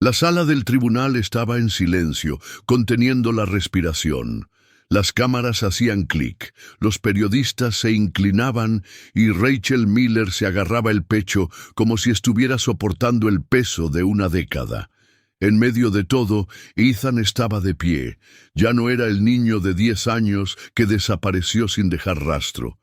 La sala del tribunal estaba en silencio, conteniendo la respiración. Las cámaras hacían clic, los periodistas se inclinaban y Rachel Miller se agarraba el pecho como si estuviera soportando el peso de una década. En medio de todo, Ethan estaba de pie. Ya no era el niño de 10 años que desapareció sin dejar rastro,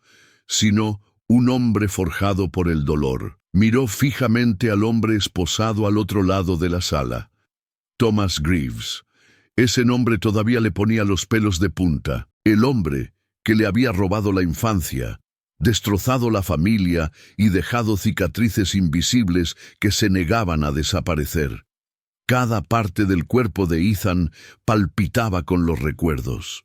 sino un hombre forjado por el dolor. Miró fijamente al hombre esposado al otro lado de la sala. Thomas Greaves. Ese nombre todavía le ponía los pelos de punta. El hombre que le había robado la infancia, destrozado la familia y dejado cicatrices invisibles que se negaban a desaparecer. Cada parte del cuerpo de Ethan palpitaba con los recuerdos.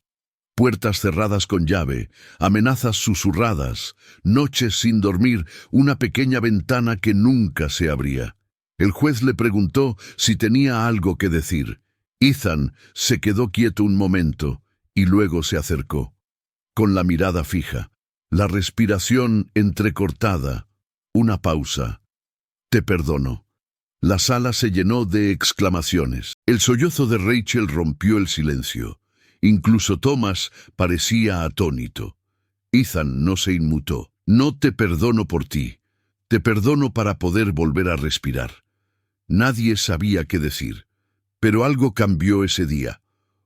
Puertas cerradas con llave, amenazas susurradas, noches sin dormir, una pequeña ventana que nunca se abría. El juez le preguntó si tenía algo que decir. Ethan se quedó quieto un momento y luego se acercó, con la mirada fija, la respiración entrecortada, una pausa. «Te perdono». La sala se llenó de exclamaciones. El sollozo de Rachel rompió el silencio. Incluso Thomas parecía atónito. Ethan no se inmutó. «No te perdono por ti. Te perdono para poder volver a respirar». Nadie sabía qué decir. Pero algo cambió ese día.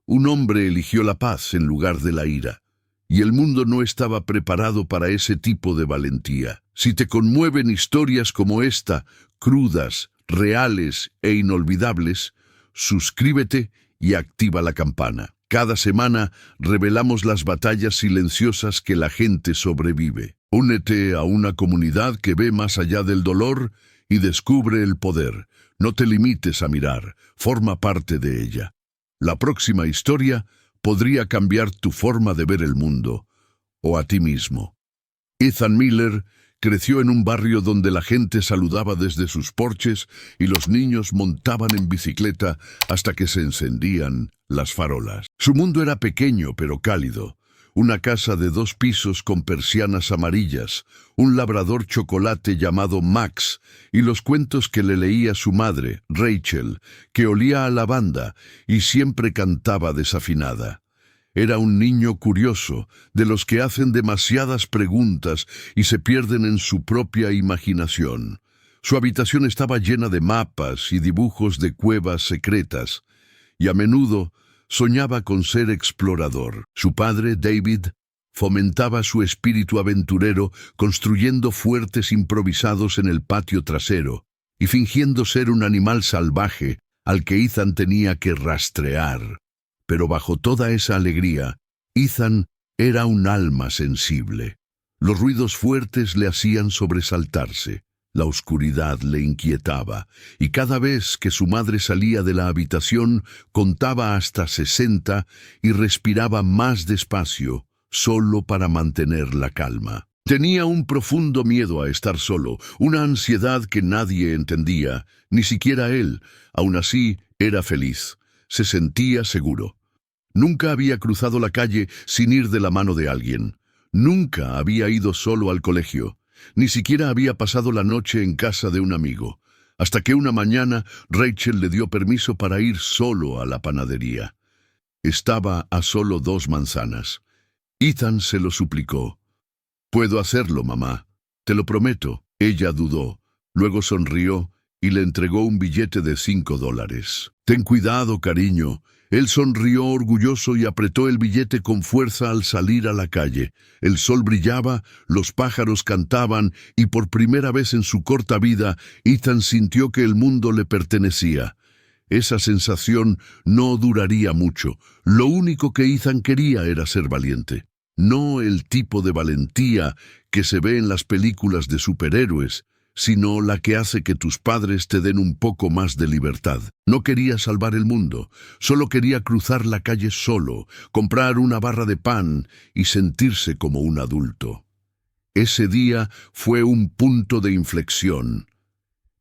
Un hombre eligió la paz en lugar de la ira. Y el mundo no estaba preparado para ese tipo de valentía. Si te conmueven historias como esta, crudas, reales e inolvidables, suscríbete y activa la campana. Cada semana revelamos las batallas silenciosas que la gente sobrevive. Únete a una comunidad que ve más allá del dolor y descubre el poder. No te limites a mirar, forma parte de ella. La próxima historia podría cambiar tu forma de ver el mundo, o a ti mismo. Ethan Miller creció en un barrio donde la gente saludaba desde sus porches y los niños montaban en bicicleta hasta que se encendían las farolas. Su mundo era pequeño pero cálido. Una casa de 2 pisos con persianas amarillas, un labrador chocolate llamado Max y los cuentos que le leía su madre, Rachel, que olía a lavanda y siempre cantaba desafinada. Era un niño curioso, de los que hacen demasiadas preguntas y se pierden en su propia imaginación. Su habitación estaba llena de mapas y dibujos de cuevas secretas, y a menudo soñaba con ser explorador. Su padre, David, fomentaba su espíritu aventurero construyendo fuertes improvisados en el patio trasero y fingiendo ser un animal salvaje al que Ethan tenía que rastrear. Pero bajo toda esa alegría, Ethan era un alma sensible. Los ruidos fuertes le hacían sobresaltarse. La oscuridad le inquietaba, y cada vez que su madre salía de la habitación, contaba hasta 60 y respiraba más despacio, solo para mantener la calma. Tenía un profundo miedo a estar solo, una ansiedad que nadie entendía, ni siquiera él. Aún así, era feliz. Se sentía seguro. Nunca había cruzado la calle sin ir de la mano de alguien. Nunca había ido solo al colegio. Ni siquiera había pasado la noche en casa de un amigo, hasta que una mañana Rachel le dio permiso para ir solo a la panadería. Estaba a solo 2 manzanas. Ethan se lo suplicó. «Puedo hacerlo, mamá. Te lo prometo». Ella dudó, luego sonrió y le entregó un billete de $5. «Ten cuidado, cariño». Él sonrió orgulloso y apretó el billete con fuerza al salir a la calle. El sol brillaba, los pájaros cantaban y por primera vez en su corta vida, Ethan sintió que el mundo le pertenecía. Esa sensación no duraría mucho. Lo único que Ethan quería era ser valiente. No el tipo de valentía que se ve en las películas de superhéroes, sino la que hace que tus padres te den un poco más de libertad. No quería salvar el mundo, solo quería cruzar la calle solo, comprar una barra de pan y sentirse como un adulto. Ese día fue un punto de inflexión.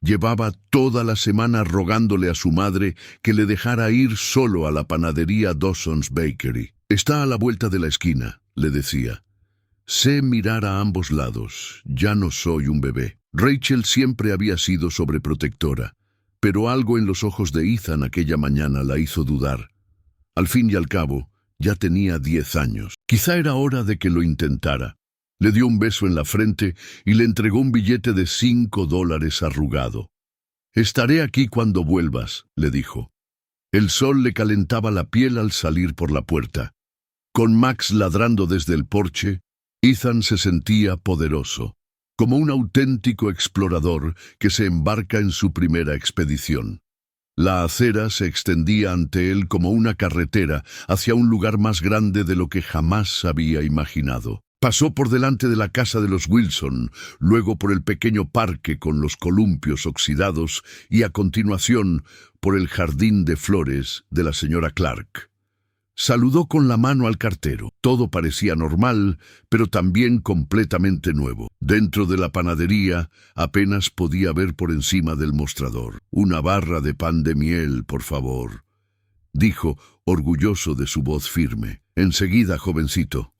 Llevaba toda la semana rogándole a su madre que le dejara ir solo a la panadería Dawson's Bakery. «Está a la vuelta de la esquina», le decía. «Sé mirar a ambos lados, ya no soy un bebé». Rachel siempre había sido sobreprotectora. Pero algo en los ojos de Ethan aquella mañana la hizo dudar. Al fin y al cabo, ya tenía 10 años. Quizá era hora de que lo intentara. Le dio un beso en la frente y le entregó un billete de $5 arrugado. «Estaré aquí cuando vuelvas», le dijo. El sol le calentaba la piel al salir por la puerta. Con Max ladrando desde el porche, Ethan se sentía poderoso, como un auténtico explorador que se embarca en su primera expedición. La acera se extendía ante él como una carretera hacia un lugar más grande de lo que jamás había imaginado. Pasó por delante de la casa de los Wilson, luego por el pequeño parque con los columpios oxidados y a continuación por el jardín de flores de la señora Clark. Saludó con la mano al cartero. Todo parecía normal, pero también completamente nuevo. Dentro de la panadería apenas podía ver por encima del mostrador. «Una barra de pan de miel, por favor», dijo, orgulloso de su voz firme. «Enseguida, jovencito»,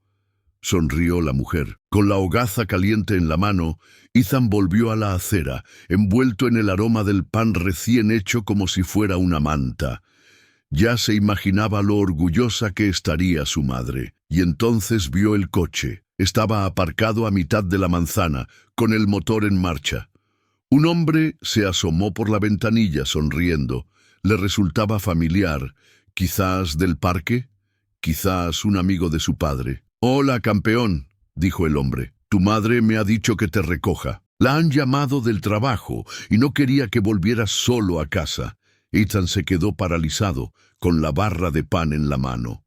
sonrió la mujer. Con la hogaza caliente en la mano, Ethan volvió a la acera, envuelto en el aroma del pan recién hecho como si fuera una manta. Ya se imaginaba lo orgullosa que estaría su madre. Y entonces vio el coche. Estaba aparcado a mitad de la manzana, con el motor en marcha. Un hombre se asomó por la ventanilla sonriendo. Le resultaba familiar. Quizás del parque, quizás un amigo de su padre. «Hola, campeón», dijo el hombre. «Tu madre me ha dicho que te recoja. La han llamado del trabajo y no quería que volvieras solo a casa». Ethan se quedó paralizado, con la barra de pan en la mano.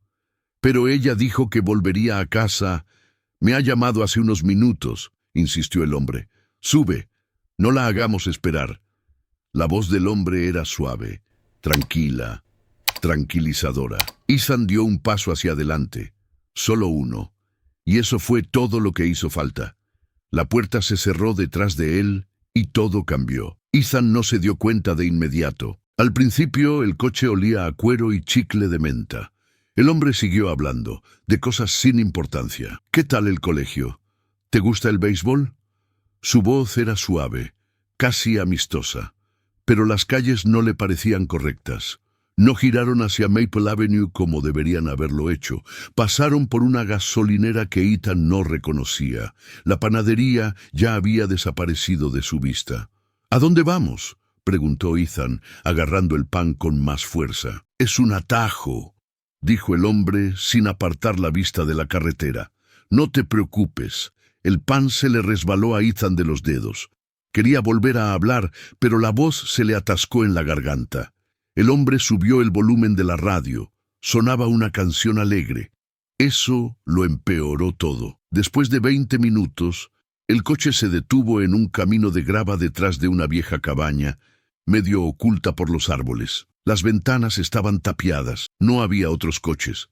«Pero ella dijo que volvería a casa». «Me ha llamado hace unos minutos», insistió el hombre. «Sube, no la hagamos esperar». La voz del hombre era suave, tranquila, tranquilizadora. Ethan dio un paso hacia adelante, solo uno, y eso fue todo lo que hizo falta. La puerta se cerró detrás de él y todo cambió. Ethan no se dio cuenta de inmediato. Al principio el coche olía a cuero y chicle de menta. El hombre siguió hablando, de cosas sin importancia. «¿Qué tal el colegio? ¿Te gusta el béisbol?» Su voz era suave, casi amistosa, pero las calles no le parecían correctas. No giraron hacia Maple Avenue como deberían haberlo hecho. Pasaron por una gasolinera que Ethan no reconocía. La panadería ya había desaparecido de su vista. «¿A dónde vamos?», preguntó Ethan, agarrando el pan con más fuerza. «Es un atajo», dijo el hombre sin apartar la vista de la carretera. «No te preocupes». El pan se le resbaló a Ethan de los dedos. Quería volver a hablar, pero la voz se le atascó en la garganta. El hombre subió el volumen de la radio. Sonaba una canción alegre. Eso lo empeoró todo. Después de 20 minutos, el coche se detuvo en un camino de grava detrás de una vieja cabaña, medio oculta por los árboles. Las ventanas estaban tapiadas. No había otros coches,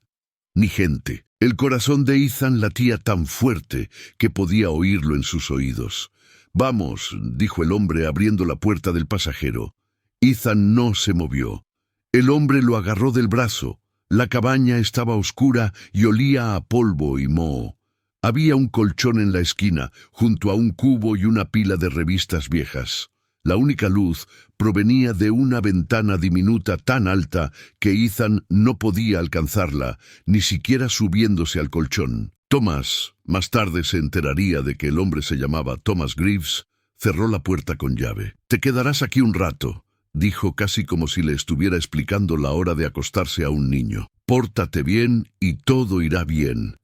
ni gente. El corazón de Ethan latía tan fuerte que podía oírlo en sus oídos. «Vamos», dijo el hombre abriendo la puerta del pasajero. Ethan no se movió. El hombre lo agarró del brazo. La cabaña estaba oscura y olía a polvo y moho. Había un colchón en la esquina, junto a un cubo y una pila de revistas viejas. La única luz provenía de una ventana diminuta tan alta que Ethan no podía alcanzarla, ni siquiera subiéndose al colchón. Thomas, más tarde se enteraría de que el hombre se llamaba Thomas Greaves, cerró la puerta con llave. «Te quedarás aquí un rato», dijo casi como si le estuviera explicando la hora de acostarse a un niño. «Pórtate bien y todo irá bien».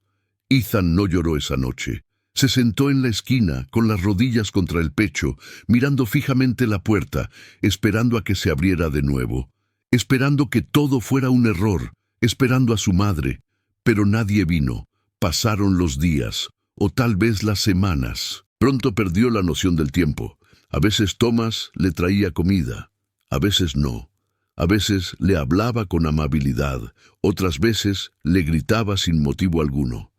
Ethan no lloró esa noche. Se sentó en la esquina, con las rodillas contra el pecho, mirando fijamente la puerta, esperando a que se abriera de nuevo, esperando que todo fuera un error, esperando a su madre. Pero nadie vino. Pasaron los días, o tal vez las semanas. Pronto perdió la noción del tiempo. A veces Thomas le traía comida, a veces no. A veces le hablaba con amabilidad, otras veces le gritaba sin motivo alguno.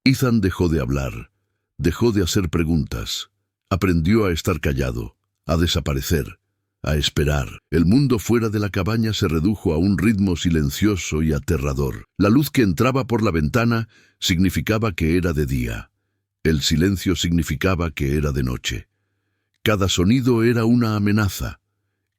Ethan dejó de hablar. Dejó de hacer preguntas. Aprendió a estar callado, a desaparecer, a esperar. El mundo fuera de la cabaña se redujo a un ritmo silencioso y aterrador. La luz que entraba por la ventana significaba que era de día. El silencio significaba que era de noche. Cada sonido era una amenaza.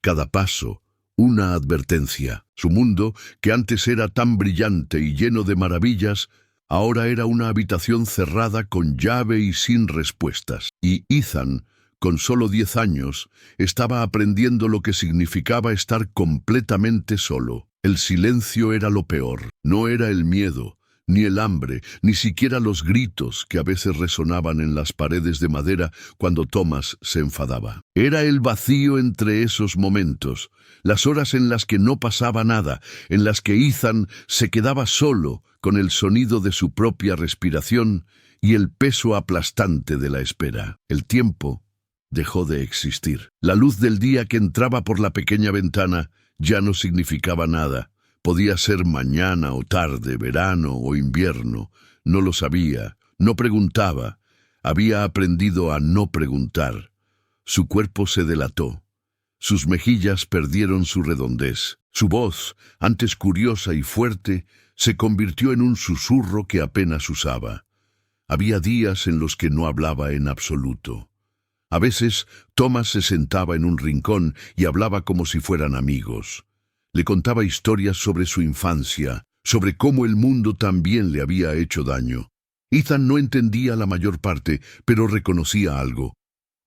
cada paso, una advertencia. Su mundo, que antes era tan brillante y lleno de maravillas, ahora era una habitación cerrada con llave y sin respuestas. Y Ethan, con solo 10 años, estaba aprendiendo lo que significaba estar completamente solo. El silencio era lo peor. No era el miedo, ni el hambre, ni siquiera los gritos que a veces resonaban en las paredes de madera cuando Thomas se enfadaba. Era el vacío entre esos momentos, las horas en las que no pasaba nada, en las que Ethan se quedaba solo con el sonido de su propia respiración y el peso aplastante de la espera. El tiempo dejó de existir. La luz del día que entraba por la pequeña ventana ya no significaba nada. Podía ser mañana o tarde, verano o invierno. No lo sabía, no preguntaba. Había aprendido a no preguntar. Su cuerpo se delató. Sus mejillas perdieron su redondez. Su voz, antes curiosa y fuerte, se convirtió en un susurro que apenas usaba. Había días en los que no hablaba en absoluto. A veces, Thomas se sentaba en un rincón y hablaba como si fueran amigos. Le contaba historias sobre su infancia, sobre cómo el mundo también le había hecho daño. Ethan no entendía la mayor parte, pero reconocía algo.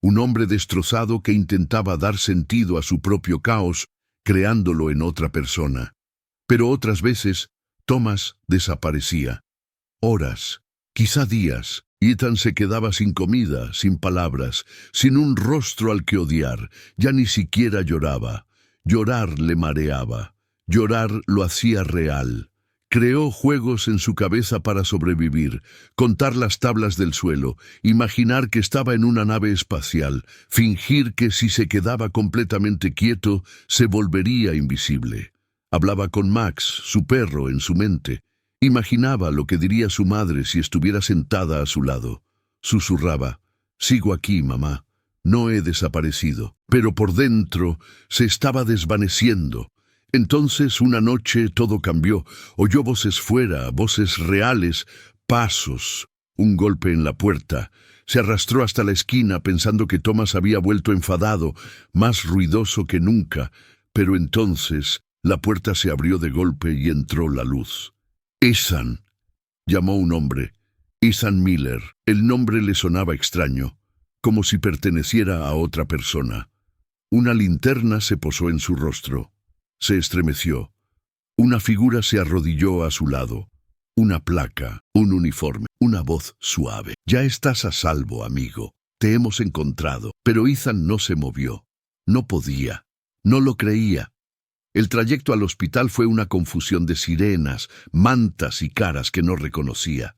Un hombre destrozado que intentaba dar sentido a su propio caos, creándolo en otra persona. Pero otras veces, Thomas desaparecía. Horas, quizá días. Ethan se quedaba sin comida, sin palabras, sin un rostro al que odiar. Ya ni siquiera lloraba. Llorar le mareaba. Llorar lo hacía real. Creó juegos en su cabeza para sobrevivir, contar las tablas del suelo, imaginar que estaba en una nave espacial, fingir que si se quedaba completamente quieto, se volvería invisible. Hablaba con Max, su perro, en su mente. Imaginaba lo que diría su madre si estuviera sentada a su lado. Susurraba: «Sigo aquí, mamá. No he desaparecido». Pero por dentro se estaba desvaneciendo. Entonces, una noche, todo cambió. Oyó voces fuera, voces reales, pasos, un golpe en la puerta. Se arrastró hasta la esquina pensando que Thomas había vuelto enfadado, más ruidoso que nunca. Pero entonces, la puerta se abrió de golpe y entró la luz. «Ethan», llamó un hombre. Ethan Miller. El nombre le sonaba extraño, como si perteneciera a otra persona. Una linterna se posó en su rostro. Se estremeció. Una figura se arrodilló a su lado. Una placa, un uniforme, una voz suave. «Ya estás a salvo, amigo. Te hemos encontrado». Pero Ethan no se movió. No podía. No lo creía. El trayecto al hospital fue una confusión de sirenas, mantas y caras que no reconocía.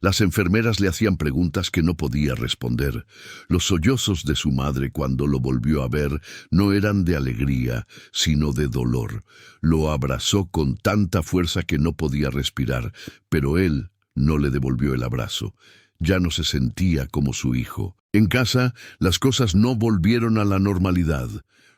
Las enfermeras le hacían preguntas que no podía responder. Los sollozos de su madre cuando lo volvió a ver no eran de alegría, sino de dolor. Lo abrazó con tanta fuerza que no podía respirar, pero él no le devolvió el abrazo. Ya no se sentía como su hijo. En casa, las cosas no volvieron a la normalidad.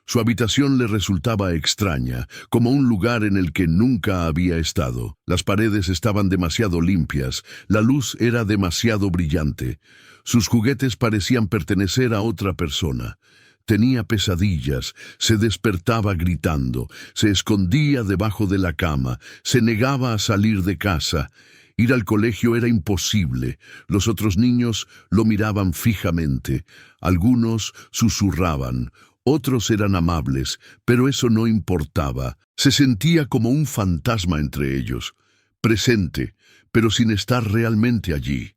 Su habitación le resultaba extraña, como un lugar en el que nunca había estado. Las paredes estaban demasiado limpias, la luz era demasiado brillante. Sus juguetes parecían pertenecer a otra persona. Tenía pesadillas, se despertaba gritando, se escondía debajo de la cama, se negaba a salir de casa. Ir al colegio era imposible. Los otros niños lo miraban fijamente. Algunos susurraban. Otros eran amables, pero eso no importaba. Se sentía como un fantasma entre ellos, presente, pero sin estar realmente allí.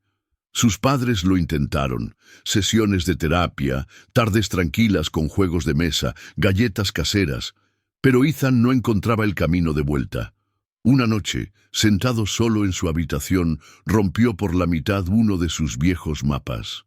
Sus padres lo intentaron. Sesiones de terapia, tardes tranquilas con juegos de mesa, galletas caseras. Pero Ethan no encontraba el camino de vuelta. Una noche, sentado solo en su habitación, rompió por la mitad uno de sus viejos mapas.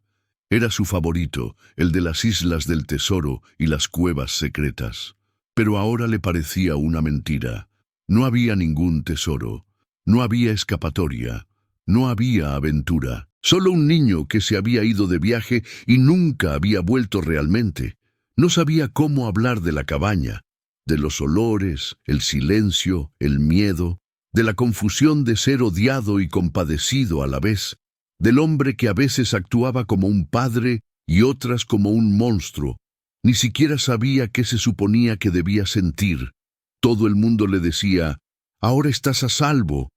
Era su favorito, el de las Islas del Tesoro y las cuevas secretas. Pero ahora le parecía una mentira. No había ningún tesoro, no había escapatoria, no había aventura. Solo un niño que se había ido de viaje y nunca había vuelto realmente. No sabía cómo hablar de la cabaña, de los olores, el silencio, el miedo, de la confusión de ser odiado y compadecido a la vez, del hombre que a veces actuaba como un padre y otras como un monstruo, Ni siquiera sabía qué se suponía que debía sentir. Todo el mundo le decía, ahora estás a salvo,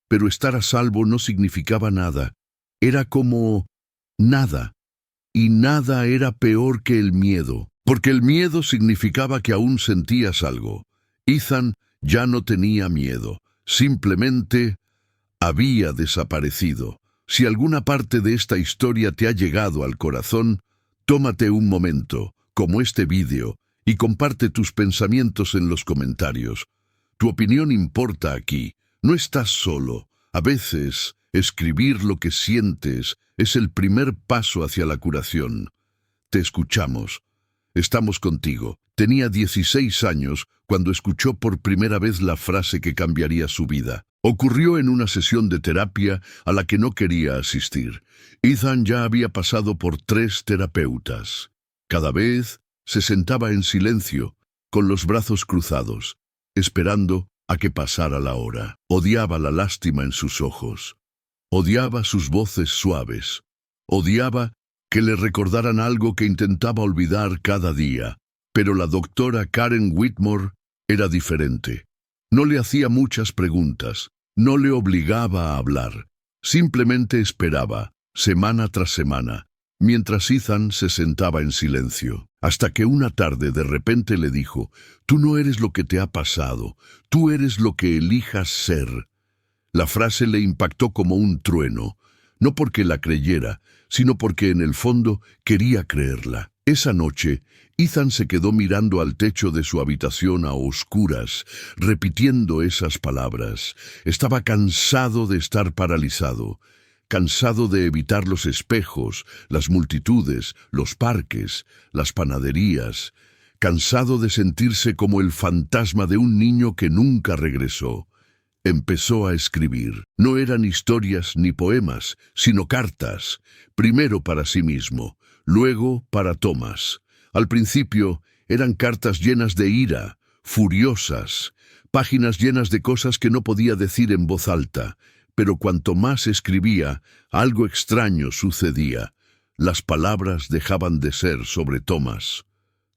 pero estar a salvo no significaba nada. Era como nada, y nada era peor que el miedo, porque el miedo significaba que aún sentías algo. Ethan ya no tenía miedo, simplemente había desaparecido. Si alguna parte de esta historia te ha llegado al corazón, tómate un momento, como este vídeo, y comparte tus pensamientos en los comentarios. Tu opinión importa aquí. No estás solo. A veces, escribir lo que sientes es el primer paso hacia la curación. Te escuchamos. Estamos contigo. Tenía 16 años cuando escuchó por primera vez la frase que cambiaría su vida. Ocurrió en una sesión de terapia a la que no quería asistir. Ethan ya había pasado por 3 terapeutas. Cada vez se sentaba en silencio, con los brazos cruzados, esperando a que pasara la hora. Odiaba la lástima en sus ojos. Odiaba sus voces suaves. Odiaba que le recordaran algo que intentaba olvidar cada día. Pero la doctora Karen Whitmore era diferente. No le hacía muchas preguntas, no le obligaba a hablar. Simplemente esperaba, semana tras semana, mientras Ethan se sentaba en silencio. Hasta que una tarde de repente le dijo, «Tú no eres lo que te ha pasado, tú eres lo que elijas ser». La frase le impactó como un trueno, no porque la creyera, sino porque en el fondo quería creerla. Esa noche, Ethan se quedó mirando al techo de su habitación a oscuras, repitiendo esas palabras. Estaba cansado de estar paralizado, cansado de evitar los espejos, las multitudes, los parques, las panaderías, cansado de sentirse como el fantasma de un niño que nunca regresó. Empezó a escribir. No eran historias ni poemas, sino cartas, primero para sí mismo, luego para Thomas. Al principio eran cartas llenas de ira, furiosas, páginas llenas de cosas que no podía decir en voz alta, pero cuanto más escribía, algo extraño sucedía. Las palabras dejaban de ser sobre Thomas.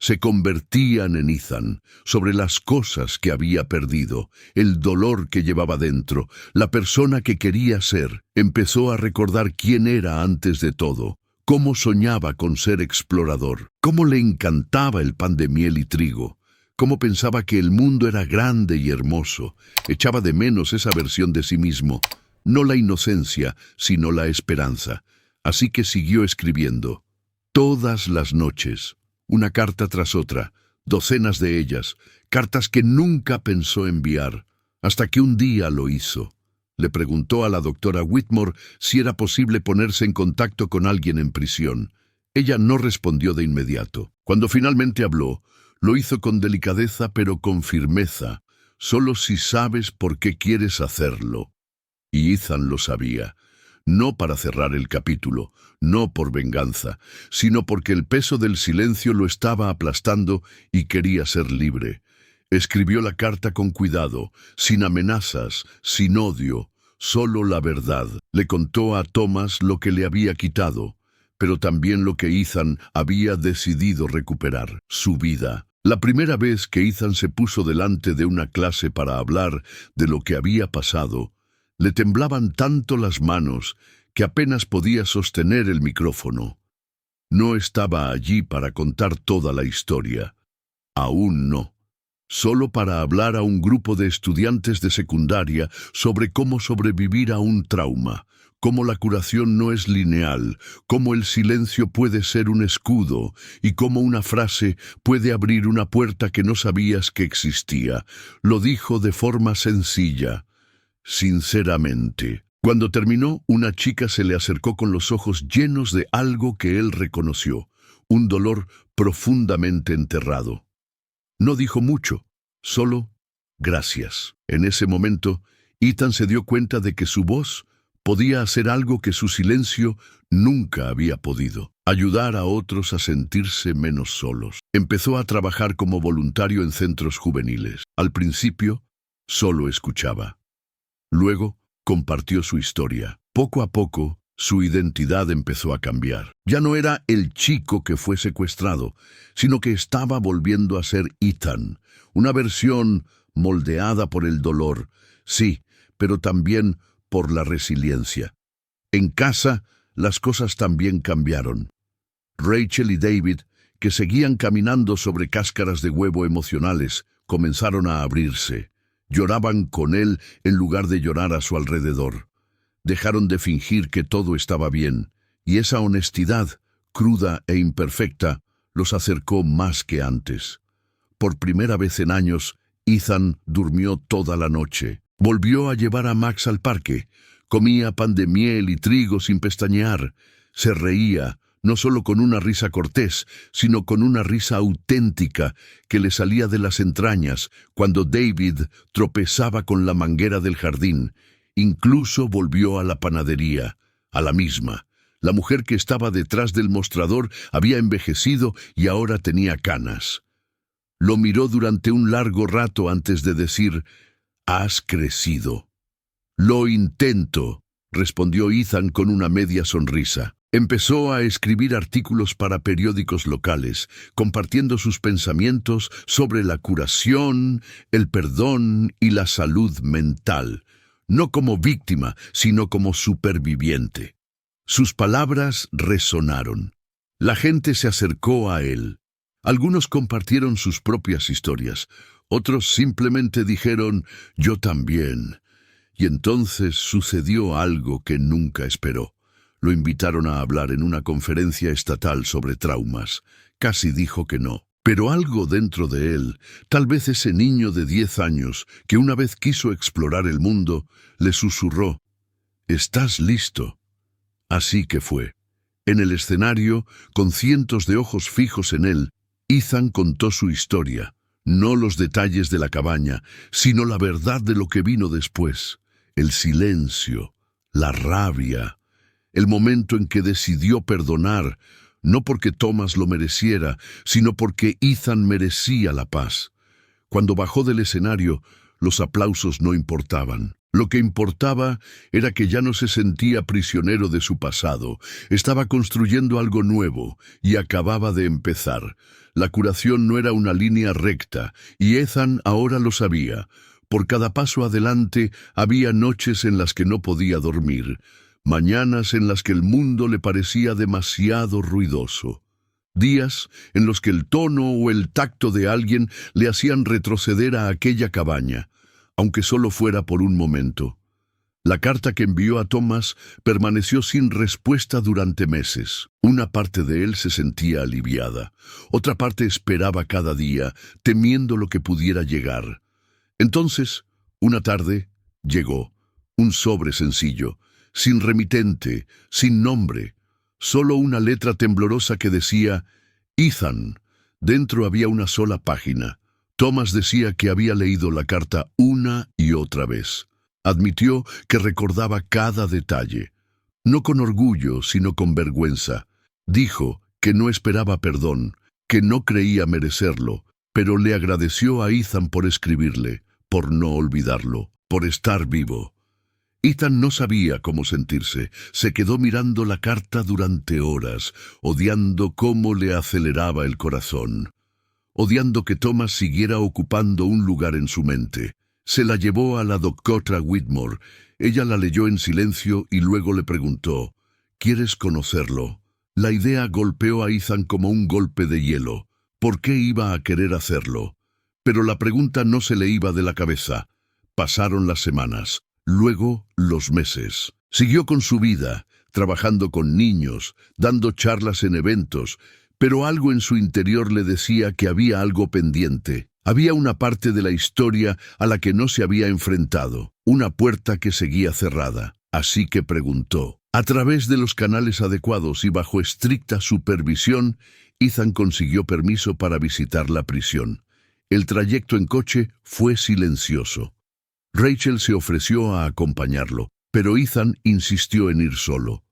Se convertían en Ethan, sobre las cosas que había perdido, el dolor que llevaba dentro, la persona que quería ser. Empezó a recordar quién era antes de todo, cómo soñaba con ser explorador, cómo le encantaba el pan de miel y trigo, cómo pensaba que el mundo era grande y hermoso. Echaba de menos esa versión de sí mismo, no la inocencia, sino la esperanza. Así que siguió escribiendo. Todas las noches, una carta tras otra, docenas de ellas, cartas que nunca pensó enviar, hasta que un día lo hizo. Le preguntó a la doctora Whitmore si era posible ponerse en contacto con alguien en prisión. Ella no respondió de inmediato. Cuando finalmente habló, lo hizo con delicadeza pero con firmeza, solo si sabes por qué quieres hacerlo. Y Ethan lo sabía. No para cerrar el capítulo, no por venganza, sino porque el peso del silencio lo estaba aplastando y quería ser libre. Escribió la carta con cuidado, sin amenazas, sin odio, solo la verdad. Le contó a Thomas lo que le había quitado, pero también lo que Ethan había decidido recuperar, su vida. La primera vez que Ethan se puso delante de una clase para hablar de lo que había pasado, le temblaban tanto las manos que apenas podía sostener el micrófono. No estaba allí para contar toda la historia. Aún no. Solo para hablar a un grupo de estudiantes de secundaria sobre cómo sobrevivir a un trauma, cómo la curación no es lineal, cómo el silencio puede ser un escudo y cómo una frase puede abrir una puerta que no sabías que existía. Lo dijo de forma sencilla. Sinceramente. Cuando terminó, una chica se le acercó con los ojos llenos de algo que él reconoció, un dolor profundamente enterrado. No dijo mucho, solo gracias. En ese momento, Ethan se dio cuenta de que su voz podía hacer algo que su silencio nunca había podido: ayudar a otros a sentirse menos solos. Empezó a trabajar como voluntario en centros juveniles. Al principio, solo escuchaba. Luego, compartió su historia. Poco a poco, Su identidad empezó a cambiar. Ya no era el chico que fue secuestrado, sino que estaba volviendo a ser Ethan, una versión moldeada por el dolor, sí, pero también por la resiliencia. En casa, las cosas también cambiaron. Rachel y David, que seguían caminando sobre cáscaras de huevo emocionales, comenzaron a abrirse. Lloraban con él en lugar de llorar a su alrededor. Dejaron de fingir que todo estaba bien, y esa honestidad, cruda e imperfecta, los acercó más que antes. Por primera vez en años, Ethan durmió toda la noche. Volvió a llevar a Max al parque. Comía pan de miel y trigo sin pestañear. Se reía, no solo con una risa cortés, sino con una risa auténtica que le salía de las entrañas cuando David tropezaba con la manguera del jardín. Incluso volvió a la panadería, a la misma. La mujer que estaba detrás del mostrador había envejecido y ahora tenía canas. Lo miró durante un largo rato antes de decir: «Has crecido». «Lo intento», respondió Ethan con una media sonrisa. Empezó a escribir artículos para periódicos locales, compartiendo sus pensamientos sobre la curación, el perdón y la salud mental, no como víctima, sino como superviviente. Sus palabras resonaron. La gente se acercó a él. Algunos compartieron sus propias historias, otros simplemente dijeron: «Yo también». Y entonces sucedió algo que nunca esperó. Lo invitaron a hablar en una conferencia estatal sobre traumas. Casi dijo que no. Pero algo dentro de él, tal vez ese niño de 10 años que una vez quiso explorar el mundo, le susurró: «¿Estás listo?». Así que fue. En el escenario, con cientos de ojos fijos en él, Ethan contó su historia, no los detalles de la cabaña, sino la verdad de lo que vino después, el silencio, la rabia, el momento en que decidió perdonar, no porque Thomas lo mereciera, sino porque Ethan merecía la paz. Cuando bajó del escenario, los aplausos no importaban. Lo que importaba era que ya no se sentía prisionero de su pasado, estaba construyendo algo nuevo y acababa de empezar. La curación no era una línea recta, y Ethan ahora lo sabía. Por cada paso adelante había noches en las que no podía dormir, mañanas en las que el mundo le parecía demasiado ruidoso, días en los que el tono o el tacto de alguien le hacían retroceder a aquella cabaña, aunque solo fuera por un momento. La carta que envió a Thomas permaneció sin respuesta durante meses. Una parte de él se sentía aliviada, otra parte esperaba cada día, temiendo lo que pudiera llegar. Entonces, una tarde, llegó un sobre sencillo, sin remitente, sin nombre, solo una letra temblorosa que decía: «Ethan». Dentro había una sola página. Thomas decía que había leído la carta una y otra vez. Admitió que recordaba cada detalle, no con orgullo, sino con vergüenza. Dijo que no esperaba perdón, que no creía merecerlo, pero le agradeció a Ethan por escribirle, por no olvidarlo, por estar vivo. Ethan no sabía cómo sentirse. Se quedó mirando la carta durante horas, odiando cómo le aceleraba el corazón, odiando que Thomas siguiera ocupando un lugar en su mente. Se la llevó a la doctora Whitmore. Ella la leyó en silencio y luego le preguntó: «¿Quieres conocerlo?». La idea golpeó a Ethan como un golpe de hielo. ¿Por qué iba a querer hacerlo? Pero la pregunta no se le iba de la cabeza. Pasaron las semanas, luego los meses. Siguió con su vida, trabajando con niños, dando charlas en eventos, pero algo en su interior le decía que había algo pendiente. Había una parte de la historia a la que no se había enfrentado, una puerta que seguía cerrada. Así que preguntó. A través de los canales adecuados y bajo estricta supervisión, Ethan consiguió permiso para visitar la prisión. El trayecto en coche fue silencioso. Rachel se ofreció a acompañarlo, pero Ethan insistió en ir solo.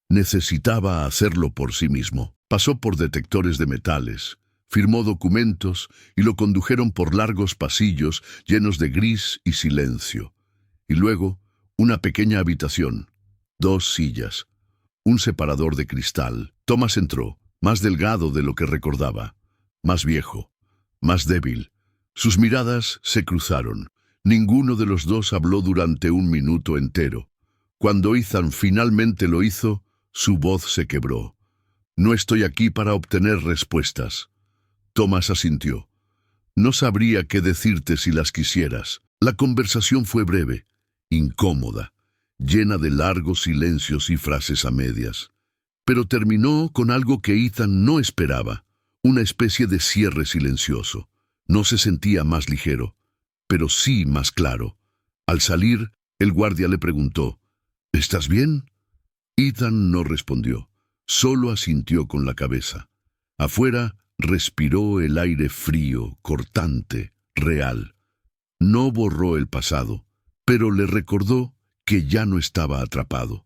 Necesitaba hacerlo por sí mismo. Pasó por detectores de metales, firmó documentos y lo condujeron por largos pasillos llenos de gris y silencio. Y luego, una pequeña habitación, 2 sillas, un separador de cristal. Thomas entró, más delgado de lo que recordaba, más viejo, más débil. Sus miradas se cruzaron. Ninguno de los dos habló durante un minuto entero. Cuando Ethan finalmente lo hizo, su voz se quebró. «No estoy aquí para obtener respuestas». Thomas asintió. «No sabría qué decirte si las quisieras». La conversación fue breve, incómoda, llena de largos silencios y frases a medias. Pero terminó con algo que Ethan no esperaba, una especie de cierre silencioso. No se sentía más ligero, pero sí más claro. Al salir, el guardia le preguntó, «¿Estás bien?». Ethan no respondió, solo asintió con la cabeza. Afuera respiró el aire frío, cortante, real. No borró el pasado, pero le recordó que ya no estaba atrapado.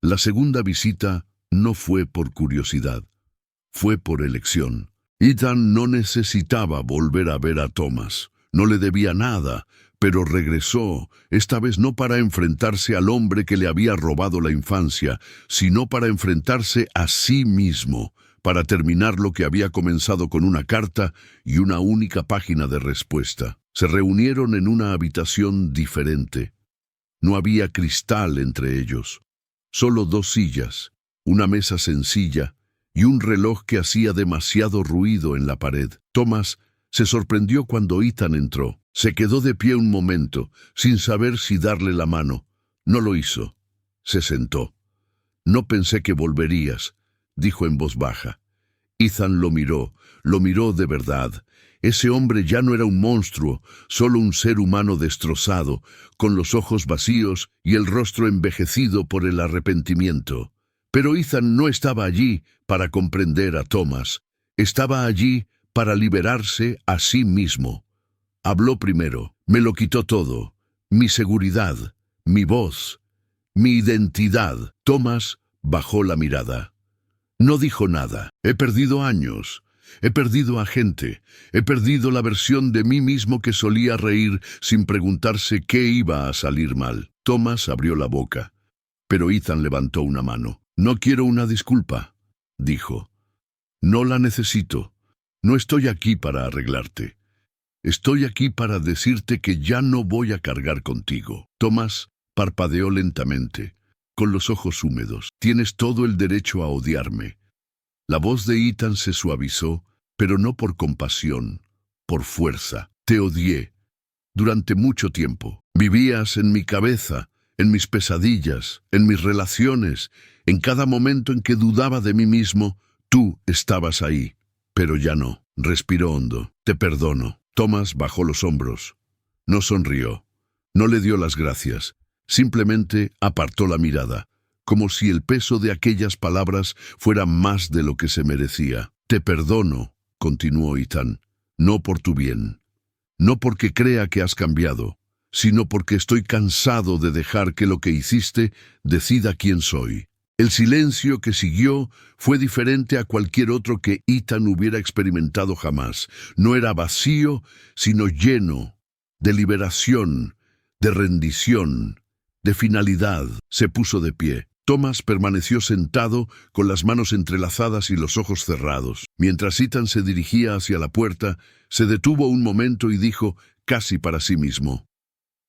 La segunda visita no fue por curiosidad, fue por elección. Ethan no necesitaba volver a ver a Thomas, no le debía nada, pero regresó, esta vez no para enfrentarse al hombre que le había robado la infancia, sino para enfrentarse a sí mismo, para terminar lo que había comenzado con una carta y una única página de respuesta. Se reunieron en una habitación diferente. No había cristal entre ellos, solo dos sillas, una mesa sencilla y un reloj que hacía demasiado ruido en la pared. Thomas se sorprendió cuando Ethan entró. Se quedó de pie un momento, sin saber si darle la mano. No lo hizo. Se sentó. «No pensé que volverías», dijo en voz baja. Ethan lo miró de verdad. Ese hombre ya no era un monstruo, solo un ser humano destrozado, con los ojos vacíos y el rostro envejecido por el arrepentimiento. Pero Ethan no estaba allí para comprender a Thomas. Estaba allí para liberarse a sí mismo. Habló primero. «Me lo quitó todo. Mi seguridad, mi voz, mi identidad». Thomas bajó la mirada. No dijo nada. «He perdido años. He perdido a gente. He perdido la versión de mí mismo que solía reír sin preguntarse qué iba a salir mal». Thomas abrió la boca, pero Ethan levantó una mano. «No quiero una disculpa», dijo. «No la necesito. No estoy aquí para arreglarte. Estoy aquí para decirte que ya no voy a cargar contigo». Thomas parpadeó lentamente, con los ojos húmedos. «Tienes todo el derecho a odiarme». La voz de Ethan se suavizó, pero no por compasión, por fuerza. «Te odié. Durante mucho tiempo. Vivías en mi cabeza, en mis pesadillas, en mis relaciones. En cada momento en que dudaba de mí mismo, tú estabas ahí. Pero ya no». Respiró hondo. «Te perdono». Thomas bajó los hombros. No sonrió. No le dio las gracias. Simplemente apartó la mirada, como si el peso de aquellas palabras fuera más de lo que se merecía. «Te perdono», continuó Ethan, «no por tu bien. No porque crea que has cambiado, sino porque estoy cansado de dejar que lo que hiciste decida quién soy». El silencio que siguió fue diferente a cualquier otro que Ethan hubiera experimentado jamás. No era vacío, sino lleno de liberación, de rendición, de finalidad. Se puso de pie. Thomas permaneció sentado con las manos entrelazadas y los ojos cerrados. Mientras Ethan se dirigía hacia la puerta, se detuvo un momento y dijo, casi para sí mismo,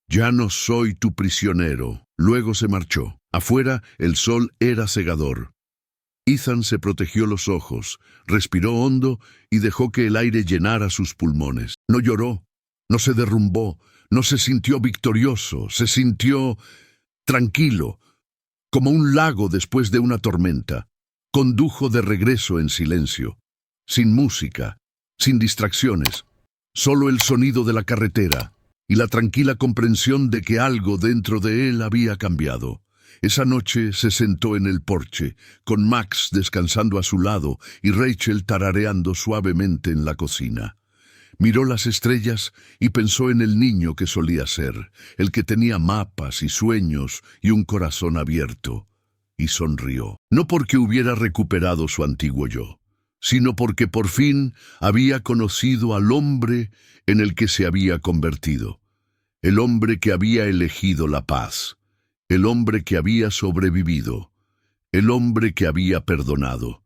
«Ya no soy tu prisionero». Luego se marchó. Afuera, el sol era cegador. Ethan se protegió los ojos, respiró hondo y dejó que el aire llenara sus pulmones. No lloró, no se derrumbó, no se sintió victorioso, se sintió tranquilo, como un lago después de una tormenta. Condujo de regreso en silencio, sin música, sin distracciones, solo el sonido de la carretera y la tranquila comprensión de que algo dentro de él había cambiado. Esa noche se sentó en el porche, con Max descansando a su lado y Rachel tarareando suavemente en la cocina. Miró las estrellas y pensó en el niño que solía ser, el que tenía mapas y sueños y un corazón abierto. Y sonrió, no porque hubiera recuperado su antiguo yo, sino porque por fin había conocido al hombre en el que se había convertido, el hombre que había elegido la paz, el hombre que había sobrevivido, el hombre que había perdonado.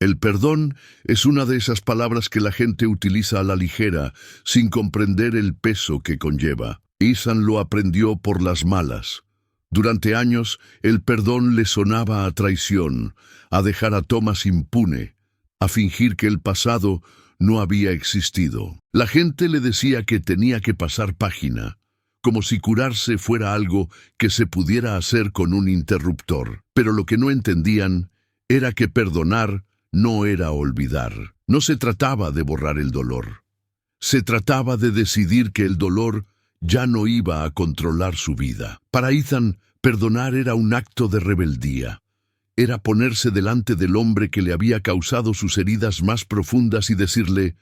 El perdón es una de esas palabras que la gente utiliza a la ligera, sin comprender el peso que conlleva. Ethan lo aprendió por las malas. Durante años, el perdón le sonaba a traición, a dejar a Thomas impune, a fingir que el pasado no había existido. La gente le decía que tenía que pasar página, como si curarse fuera algo que se pudiera hacer con un interruptor. Pero lo que no entendían era que perdonar no era olvidar. No se trataba de borrar el dolor. Se trataba de decidir que el dolor ya no iba a controlar su vida. Para Ethan, perdonar era un acto de rebeldía. Era ponerse delante del hombre que le había causado sus heridas más profundas y decirle: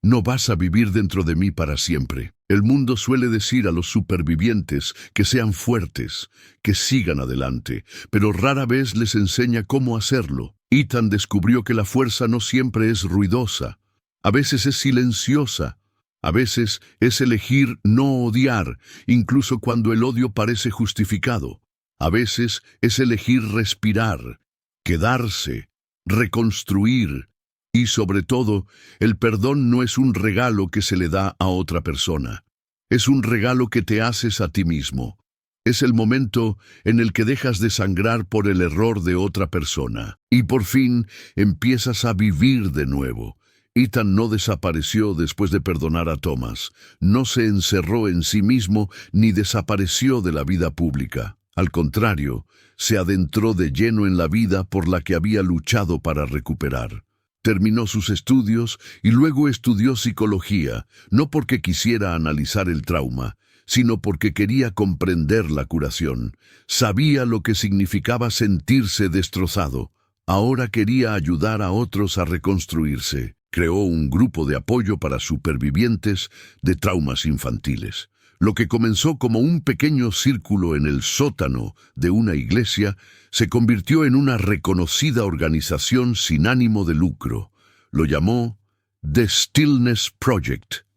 «No vas a vivir dentro de mí para siempre». El mundo suele decir a los supervivientes que sean fuertes, que sigan adelante, pero rara vez les enseña cómo hacerlo. Ethan descubrió que la fuerza no siempre es ruidosa. A veces es silenciosa. A veces es elegir no odiar, incluso cuando el odio parece justificado. A veces es elegir respirar, quedarse, reconstruir. Y sobre todo, el perdón no es un regalo que se le da a otra persona. Es un regalo que te haces a ti mismo. Es el momento en el que dejas de sangrar por el error de otra persona. Y por fin empiezas a vivir de nuevo. Ethan no desapareció después de perdonar a Thomas. No se encerró en sí mismo ni desapareció de la vida pública. Al contrario, se adentró de lleno en la vida por la que había luchado para recuperar. Terminó sus estudios y luego estudió psicología, no porque quisiera analizar el trauma, sino porque quería comprender la curación. Sabía lo que significaba sentirse destrozado. Ahora quería ayudar a otros a reconstruirse. Creó un grupo de apoyo para supervivientes de traumas infantiles. Lo que comenzó como un pequeño círculo en el sótano de una iglesia se convirtió en una reconocida organización sin ánimo de lucro. Lo llamó The Stillness Project,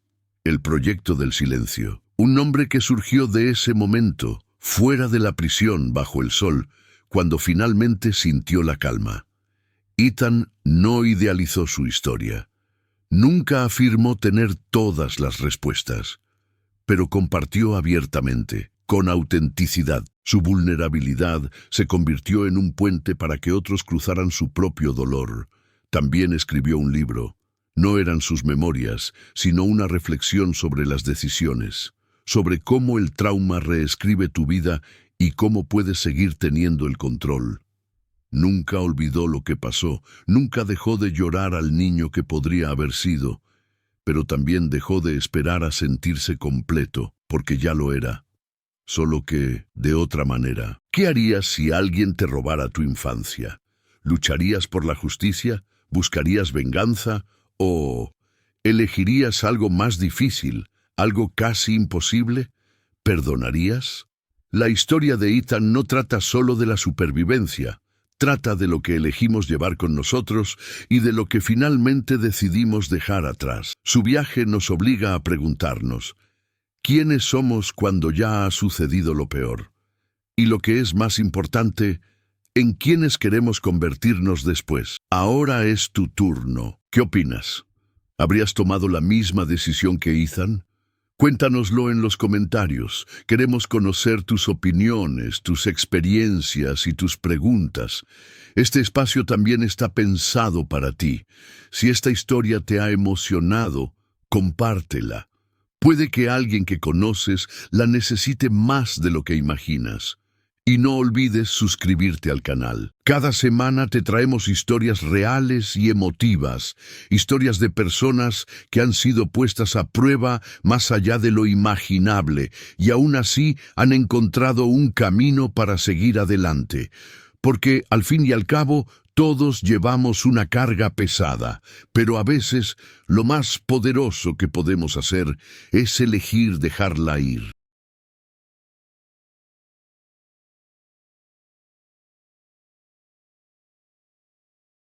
el proyecto del silencio. Un nombre que surgió de ese momento, fuera de la prisión bajo el sol, cuando finalmente sintió la calma. Ethan no idealizó su historia. Nunca afirmó tener todas las respuestas, pero compartió abiertamente, con autenticidad. Su vulnerabilidad se convirtió en un puente para que otros cruzaran su propio dolor. También escribió un libro. No eran sus memorias, sino una reflexión sobre las decisiones, sobre cómo el trauma reescribe tu vida y cómo puedes seguir teniendo el control. Nunca olvidó lo que pasó, nunca dejó de llorar al niño que podría haber sido, pero también dejó de esperar a sentirse completo, porque ya lo era. Solo que, de otra manera. ¿Qué harías si alguien te robara tu infancia? ¿Lucharías por la justicia? ¿Buscarías venganza? ¿O elegirías algo más difícil, algo casi imposible? ¿Perdonarías? La historia de Ethan no trata solo de la supervivencia. Trata de lo que elegimos llevar con nosotros y de lo que finalmente decidimos dejar atrás. Su viaje nos obliga a preguntarnos: ¿quiénes somos cuando ya ha sucedido lo peor? Y lo que es más importante, ¿en quiénes queremos convertirnos después? Ahora es tu turno. ¿Qué opinas? ¿Habrías tomado la misma decisión que Ethan? Cuéntanoslo en los comentarios. Queremos conocer tus opiniones, tus experiencias y tus preguntas. Este espacio también está pensado para ti. Si esta historia te ha emocionado, compártela. Puede que alguien que conoces la necesite más de lo que imaginas. Y no olvides suscribirte al canal. Cada semana te traemos historias reales y emotivas, historias de personas que han sido puestas a prueba más allá de lo imaginable y aún así han encontrado un camino para seguir adelante. Porque, al fin y al cabo, todos llevamos una carga pesada, pero a veces lo más poderoso que podemos hacer es elegir dejarla ir.